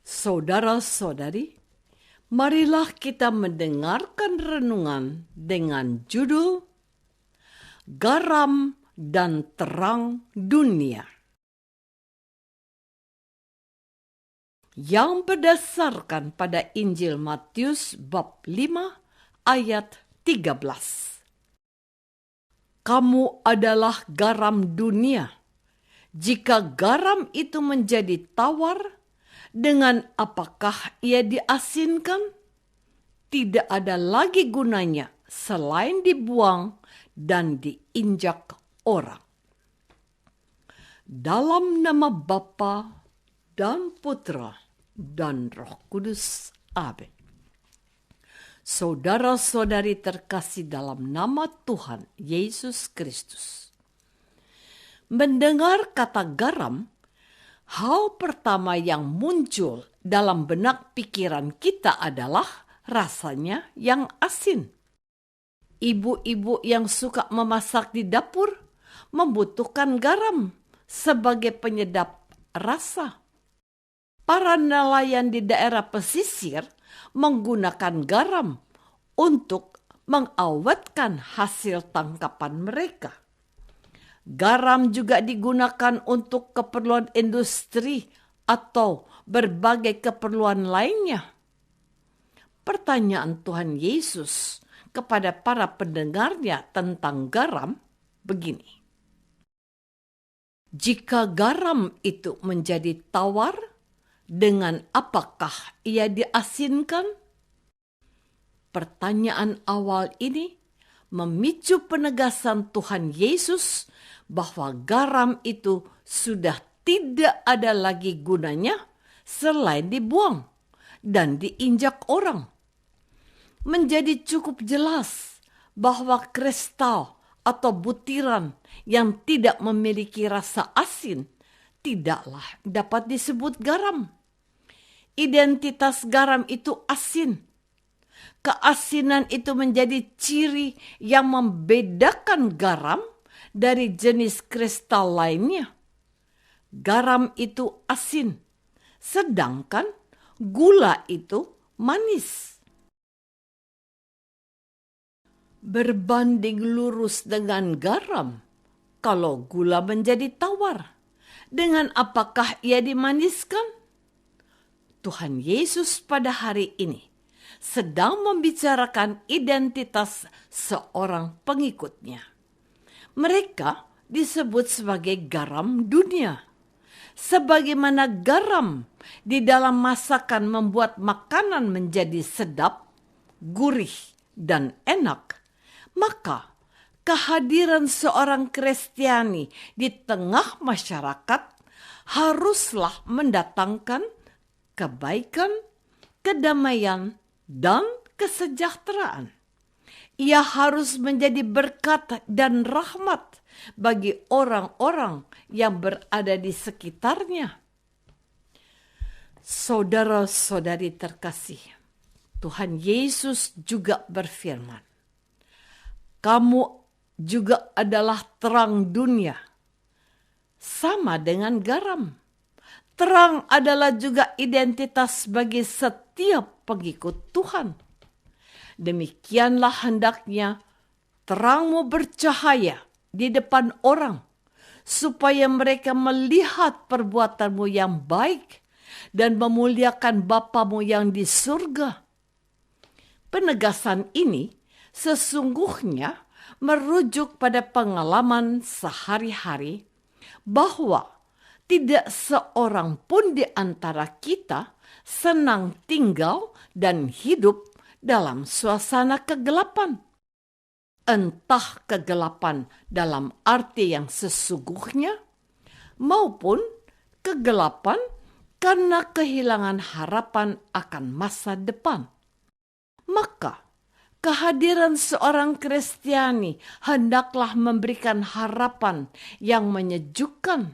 Saudara-saudari, marilah kita mendengarkan renungan dengan judul Garam dan Terang Dunia, yang berdasarkan pada Injil Matius bab 5 ayat 13. Kamu adalah garam dunia. Jika garam itu menjadi tawar, dengan apakah ia diasinkan? Tidak ada lagi gunanya selain dibuang dan diinjak orang. Dalam nama Bapa dan Putra dan Roh Kudus. Amin. Saudara-saudari terkasih dalam nama Tuhan Yesus Kristus. Mendengar kata garam, hal pertama yang muncul dalam benak pikiran kita adalah rasanya yang asin. Ibu-ibu yang suka memasak di dapur membutuhkan garam sebagai penyedap rasa. Para nelayan di daerah pesisir menggunakan garam untuk mengawetkan hasil tangkapan mereka. Garam juga digunakan untuk keperluan industri atau berbagai keperluan lainnya. Pertanyaan Tuhan Yesus kepada para pendengarnya tentang garam begini. Jika garam itu menjadi tawar, dengan apakah ia diasinkan? Pertanyaan awal ini memicu penegasan Tuhan Yesus bahwa garam itu sudah tidak ada lagi gunanya selain dibuang dan diinjak orang. Menjadi cukup jelas bahwa kristal atau butiran yang tidak memiliki rasa asin tidaklah dapat disebut garam. Identitas garam itu asin. Keasinan itu menjadi ciri yang membedakan garam dari jenis kristal lainnya. Garam itu asin, sedangkan gula itu manis. Berbanding lurus dengan garam, kalau gula menjadi tawar, dengan apakah ia dimaniskan? Tuhan Yesus pada hari ini sedang membicarakan identitas seorang pengikutnya. Mereka disebut sebagai garam dunia. Sebagaimana garam di dalam masakan membuat makanan menjadi sedap, gurih, dan enak, maka kehadiran seorang Kristiani di tengah masyarakat haruslah mendatangkan kebaikan, kedamaian, dan kesejahteraan. Ia harus menjadi berkat dan rahmat bagi orang-orang yang berada di sekitarnya. Saudara-saudari terkasih, Tuhan Yesus juga berfirman, kamu juga adalah terang dunia, sama dengan garam. Terang adalah juga identitas bagi setiap pengikut Tuhan. Demikianlah hendaknya terangmu bercahaya di depan orang, supaya mereka melihat perbuatanmu yang baik dan memuliakan Bapamu yang di surga. Penegasan ini sesungguhnya merujuk pada pengalaman sehari-hari bahwa tidak seorang pun di antara kita senang tinggal dan hidup dalam suasana kegelapan. Entah kegelapan dalam arti yang sesungguhnya, maupun kegelapan karena kehilangan harapan akan masa depan. Maka, kehadiran seorang Kristiani hendaklah memberikan harapan yang menyejukkan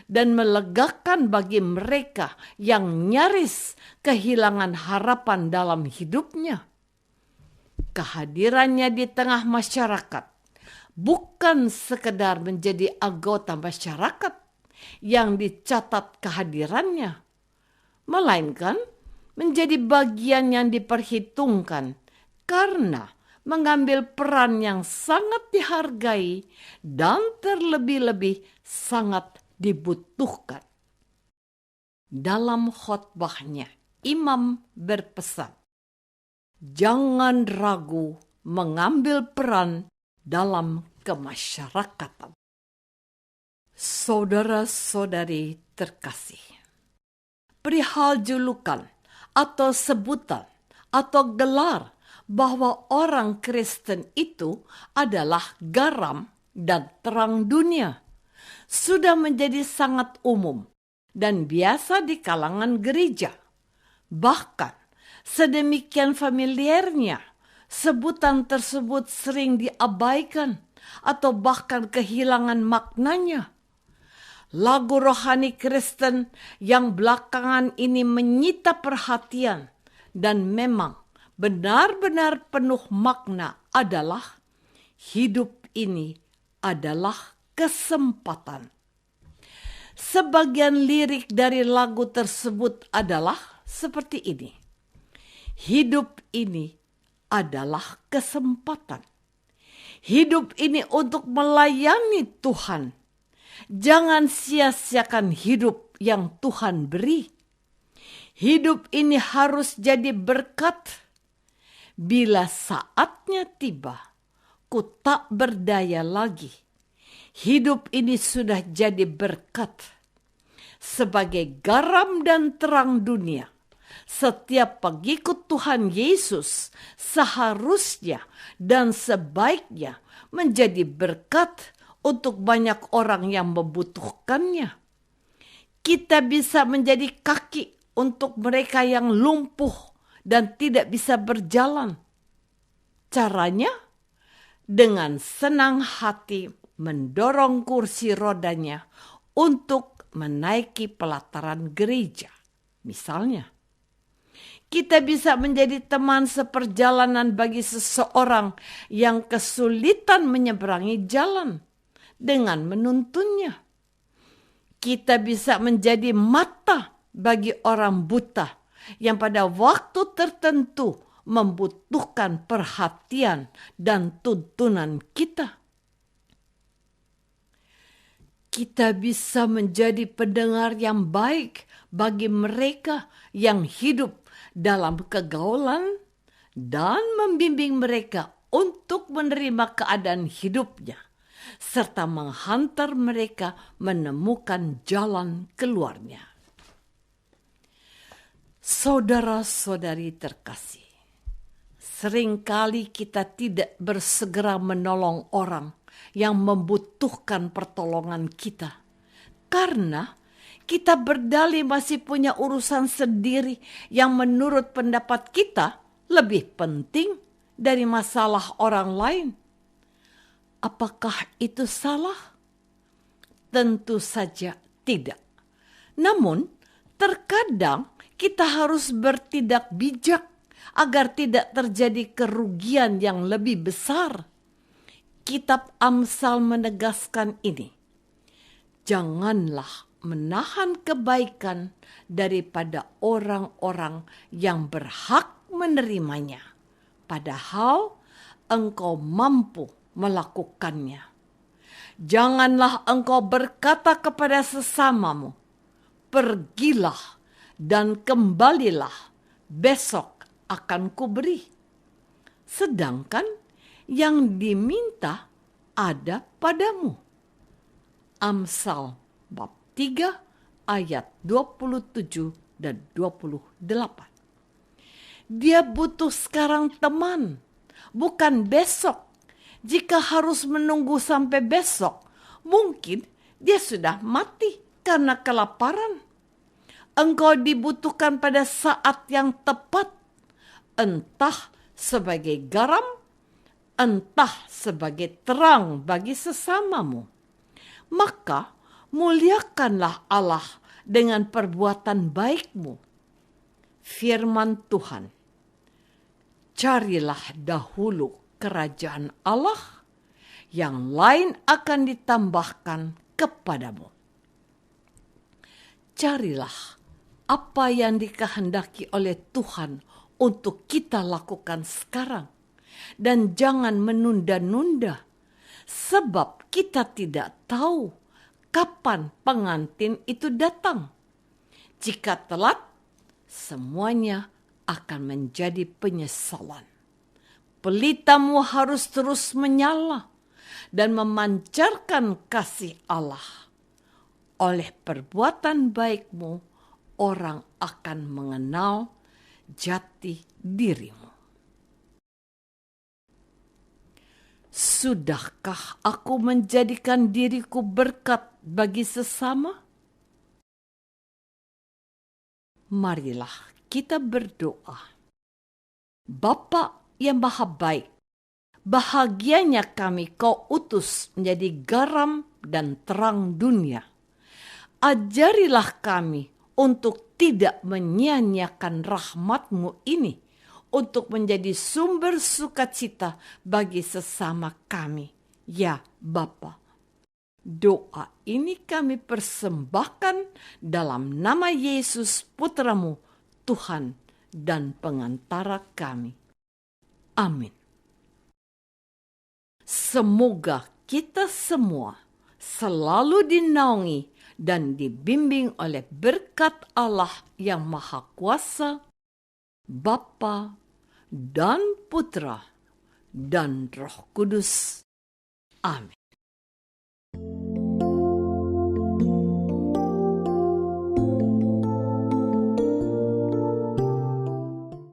dan melegakan bagi mereka yang nyaris kehilangan harapan dalam hidupnya. Kehadirannya di tengah masyarakat bukan sekedar menjadi anggota masyarakat yang dicatat kehadirannya, melainkan menjadi bagian yang diperhitungkan karena mengambil peran yang sangat dihargai dan terlebih-lebih sangat dibutuhkan. Dalam khotbahnya, imam berpesan, jangan ragu mengambil peran dalam kemasyarakatan. Saudara-saudari terkasih, perihal julukan atau sebutan atau gelar bahwa orang Kristen itu adalah garam dan terang dunia sudah menjadi sangat umum dan biasa di kalangan gereja. Bahkan sedemikian familiarnya, sebutan tersebut sering diabaikan atau bahkan kehilangan maknanya. Lagu rohani Kristen yang belakangan ini menyita perhatian dan memang benar-benar penuh makna adalah hidup ini adalah kesempatan. Sebagian lirik dari lagu tersebut adalah seperti ini. Hidup ini adalah kesempatan. Hidup ini untuk melayani Tuhan. Jangan sia-siakan hidup yang Tuhan beri. Hidup ini harus jadi berkat. Bila saatnya tiba, ku tak berdaya lagi. Hidup ini sudah jadi berkat. Sebagai garam dan terang dunia, setiap pengikut Tuhan Yesus seharusnya dan sebaiknya menjadi berkat untuk banyak orang yang membutuhkannya. Kita bisa menjadi kaki untuk mereka yang lumpuh dan tidak bisa berjalan. Caranya dengan senang hati mendorong kursi rodanya untuk menaiki pelataran gereja. Misalnya, kita bisa menjadi teman seperjalanan bagi seseorang yang kesulitan menyeberangi jalan dengan menuntunnya. Kita bisa menjadi mata bagi orang buta yang pada waktu tertentu membutuhkan perhatian dan tuntunan kita. Kita bisa menjadi pendengar yang baik bagi mereka yang hidup dalam kegaulan dan membimbing mereka untuk menerima keadaan hidupnya, serta menghantar mereka menemukan jalan keluarnya. Saudara-saudari terkasih, seringkali kita tidak bersegera menolong orang yang membutuhkan pertolongan kita, karena kita berdalih masih punya urusan sendiri yang menurut pendapat kita lebih penting dari masalah orang lain. Apakah itu salah? Tentu saja tidak. Namun, terkadang kita harus bertindak bijak agar tidak terjadi kerugian yang lebih besar. Kitab Amsal menegaskan ini. Janganlah menahan kebaikan daripada orang-orang yang berhak menerimanya, padahal engkau mampu melakukannya. Janganlah engkau berkata kepada sesamamu, pergilah dan kembalilah, besok akan kuberi. Sedangkan yang diminta ada padamu. Amsal bab 3 ayat 27 dan 28. Dia butuh sekarang teman, bukan besok. Jika harus menunggu sampai besok, mungkin dia sudah mati karena kelaparan. Engkau dibutuhkan pada saat yang tepat, entah sebagai garam, entah sebagai terang bagi sesamamu. Maka muliakanlah Allah dengan perbuatan baikmu. Firman Tuhan, carilah dahulu kerajaan Allah, yang lain akan ditambahkan kepadamu. Carilah apa yang dikehendaki oleh Tuhan untuk kita lakukan sekarang. Dan jangan menunda-nunda, sebab kita tidak tahu kapan pengantin itu datang. Jika telat, semuanya akan menjadi penyesalan. Pelitamu harus terus menyala dan memancarkan kasih Allah. Oleh perbuatan baikmu, orang akan mengenal jati dirimu. Sudahkah aku menjadikan diriku berkat bagi sesama? Marilah kita berdoa. Bapa yang Maha Baik, bahagianya kami Kau utus menjadi garam dan terang dunia. Ajarilah kami untuk tidak menyia-nyiakan rahmat-Mu ini, untuk menjadi sumber sukacita bagi sesama kami. Ya Bapa, doa ini kami persembahkan dalam nama Yesus Putra-Mu, Tuhan dan pengantara kami. Amin. Semoga kita semua selalu dinaungi dan dibimbing oleh berkat Allah yang Maha Kuasa, Bapa dan Putra dan Roh Kudus. Amin.